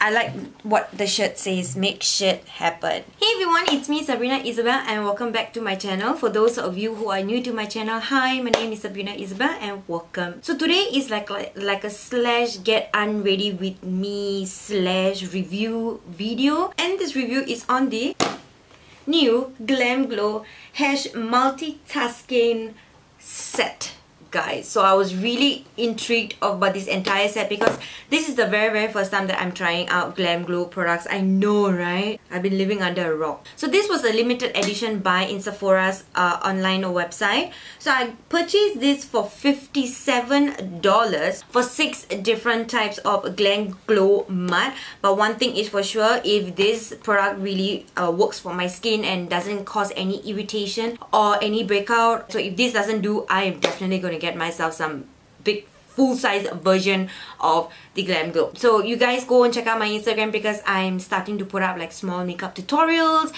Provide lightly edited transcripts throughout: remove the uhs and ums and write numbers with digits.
I like what the shirt says, make shit happen. Hey everyone, it's me Sabrina Isabelle and welcome back to my channel. For those of you who are new to my channel, hi, my name is Sabrina Isabelle and welcome. So today is like a slash get unready with me slash review video, and this review is on the new Glam Glow Multitasking set, guys. So I was really intrigued about this entire set because this is the very first time that I'm trying out Glam Glow products. I know, right? I've been living under a rock. So this was a limited edition buy in Sephora's online website. So I purchased this for $57 for 6 different types of Glam Glow Mud. But one thing is for sure, if this product really works for my skin and doesn't cause any irritation or any breakout, so if this doesn't do, I am definitely going to get myself some big full-size version of the Glam Glow. So you guys go and check out my Instagram because I'm starting to put up like small makeup tutorials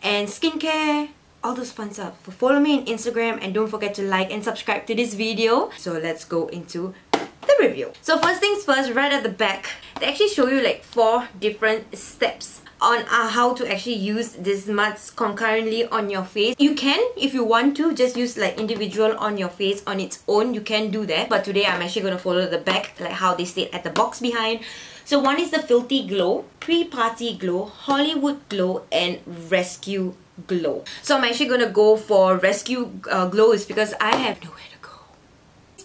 and skincare, all those fun stuff. So follow me on Instagram and don't forget to like and subscribe to this video. So let's go into the review. So first things first, right at the back, they actually show you like 4 different steps on how to actually use these muds concurrently on your face. You can, if you want to, just use like individual on your face on its own. You can do that. But today I'm actually going to follow the back, like how they state at the box behind. So one is the Filthy Glow, Pre-Party Glow, Hollywood Glow, and Rescue Glow. So I'm actually going to go for Rescue Glow is because I have nowhere to go.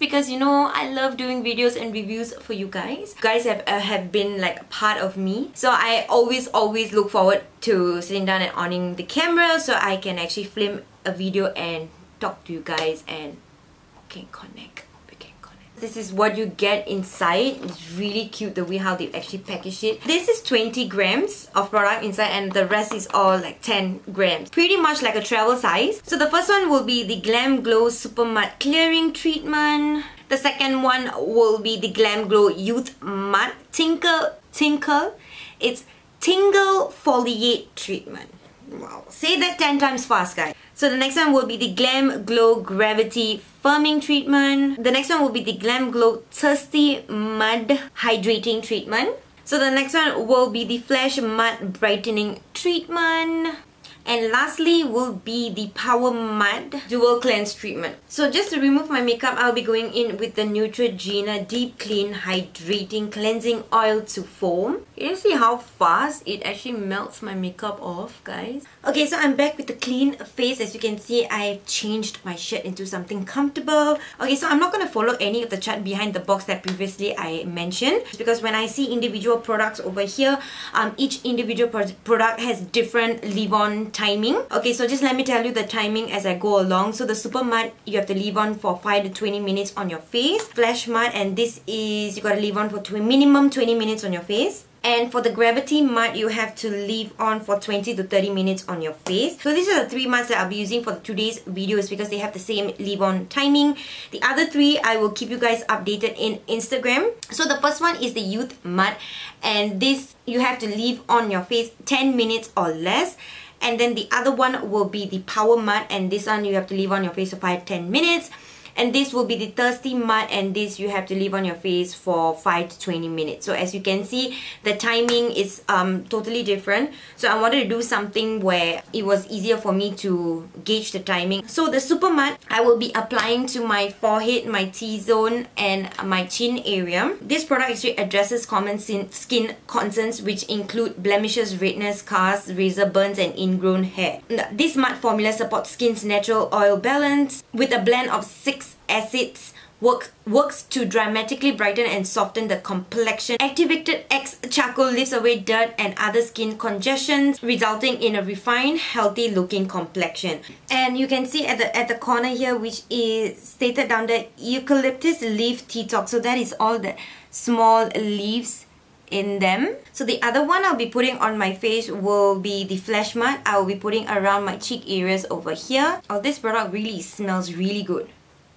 Because you know, I love doing videos and reviews for you guys. You guys have been like a part of me, so I always look forward to sitting down and on the camera so I can actually film a video and talk to you guys and we can connect. This is what you get inside. It's really cute the way how they actually packaged it. This is 20 grams of product inside and the rest is all like 10 grams. Pretty much like a travel size. So the first one will be the Glam Glow SUPERMUD Clearing Treatment. The second one will be the Glam Glow Youthmud Tinkle. It's Tinglexfoliate Treatment. Wow. Say that 10 times fast, guys. So the next one will be the Glam Glow Gravity Firming Treatment. The next one will be the Glam Glow Thirstymud Hydrating Treatment. So the next one will be the Flashmud Brightening Treatment. And lastly will be the Powermud Dualcleanse Treatment. So just to remove my makeup, I'll be going in with the Neutrogena Deep Clean Hydrating Cleansing Oil to Foam. You see how fast it actually melts my makeup off, guys? Okay, so I'm back with the clean face. As you can see, I've changed my shirt into something comfortable. Okay, so I'm not going to follow any of the chart behind the box that previously I mentioned. Because when I see individual products over here, each individual product has different leave-on timing. Okay, so just let me tell you the timing as I go along. So the SUPERMUD, you have to leave on for 5 to 20 minutes on your face. Flashmud, and this is, you gotta leave on for minimum 20 minutes on your face. And for the Gravitymud, you have to leave on for 20 to 30 minutes on your face. So these are the 3 muds that I'll be using for today's videos because they have the same leave-on timing. The other 3, I will keep you guys updated in Instagram. So the first one is the Youthmud, and this you have to leave on your face 10 minutes or less. And then the other one will be the Powermud, and this one you have to leave on your face for 5-10 minutes. And this will be the Thirstymud, and this you have to leave on your face for 5 to 20 minutes. So as you can see, the timing is totally different. So I wanted to do something where it was easier for me to gauge the timing. So the SUPERMUD, I will be applying to my forehead, my T-zone, and my chin area. This product actually addresses common skin concerns which include blemishes, redness, scars, razor burns, and ingrown hair. This mud formula supports skin's natural oil balance with a blend of 6 acids, works to dramatically brighten and soften the complexion. Activated X charcoal lifts away dirt and other skin congestions, resulting in a refined, healthy looking complexion. And you can see at the corner here, which is stated down there, eucalyptus leaf detox. So that is all the small leaves in them. So the other one I'll be putting on my face will be the Flashmud. I will be putting around my cheek areas over here. Oh, this product really smells really good.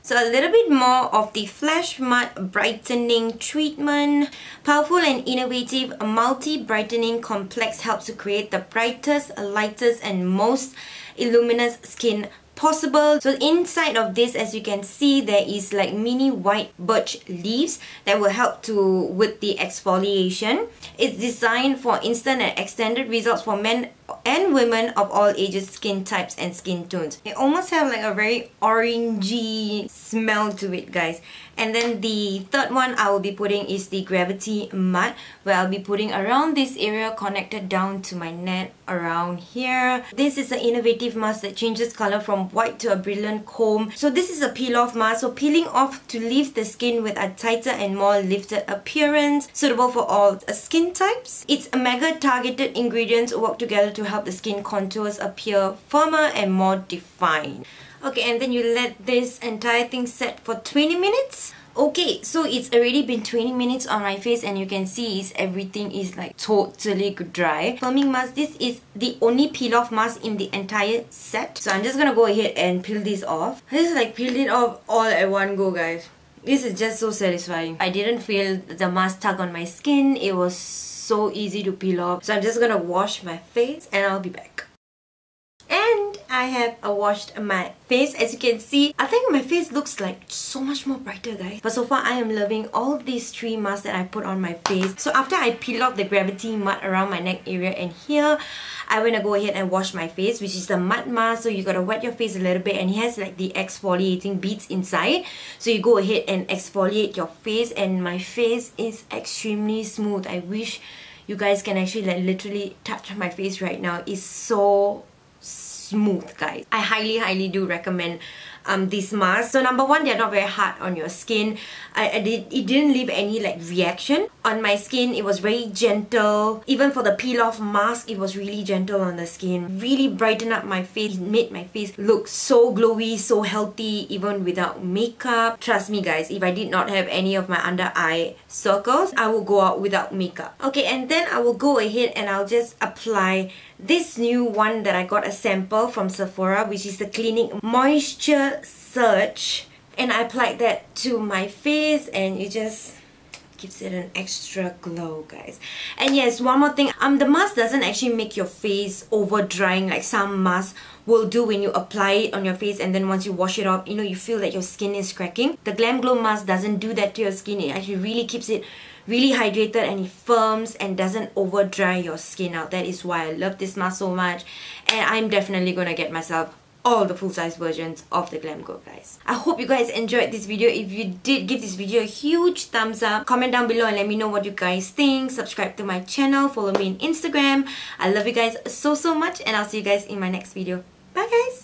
So a little bit more of the Flashmud Brightening Treatment. Powerful and innovative multi-brightening complex helps to create the brightest, lightest, and most illuminous skin possible. So inside of this, as you can see, there is like mini white birch leaves that will help to with the exfoliation. It's designed for instant and extended results for men and women of all ages, skin types and skin tones. It almost have like a very orangey smell to it, guys. And then the third one I will be putting is the Gravitymud, where I'll be putting around this area connected down to my neck around here. This is an innovative mask that changes color from white to a brilliant comb. So this is a peel off mask, so peeling off to leave the skin with a tighter and more lifted appearance, suitable for all skin types. Its mega targeted ingredients work together to help the skin contours appear firmer and more defined. Okay, and then you let this entire thing set for 20 minutes. Okay, so it's already been 20 minutes on my face, and you can see everything is like totally dry. Firming mask, this is the only peel off mask in the entire set. So I'm just gonna go ahead and peel this off. I just like peeled it off all at one go, guys. This is just so satisfying. I didn't feel the mask tug on my skin. It was so easy to peel off. So I'm just gonna wash my face and I'll be back. And I have washed my face. As you can see, I think my face looks like so much more brighter, guys. But so far, I am loving all of these 3 masks that I put on my face. So after I peel off the Gravitymud around my neck area and here, I'm gonna go ahead and wash my face, which is the mud mask. So you gotta wet your face a little bit, and it has like the exfoliating beads inside. So you go ahead and exfoliate your face, and my face is extremely smooth. I wish you guys can actually like literally touch my face right now. It's so smooth, guys. I highly do recommend these masks. So number one, they're not very hard on your skin. It didn't leave any like reaction on my skin. It was very gentle. Even for the peel off mask, it was really gentle on the skin. Really brightened up my face, made my face look so glowy, so healthy, even without makeup. Trust me, guys, if I did not have any of my under eye circles, I will go out without makeup. Okay, and then I will go ahead and I'll just apply this new one that I got a sample from Sephora, which is the Clinique Moisture Surge, and I applied that to my face, and it just gives it an extra glow, guys. And yes, one more thing, the mask doesn't actually make your face over drying like some masks will do when you apply it on your face, and then once you wash it off, you know, you feel that your skin is cracking. The Glam Glow Mask doesn't do that to your skin. It actually really keeps it really hydrated, and it firms and doesn't over dry your skin out. That is why I love this mask so much, and I'm definitely gonna get myself all the full-size versions of the Glam Glow, guys. I hope you guys enjoyed this video. If you did, give this video a huge thumbs up. Comment down below and let me know what you guys think. Subscribe to my channel. Follow me on Instagram. I love you guys so much, and I'll see you guys in my next video. Bye, guys!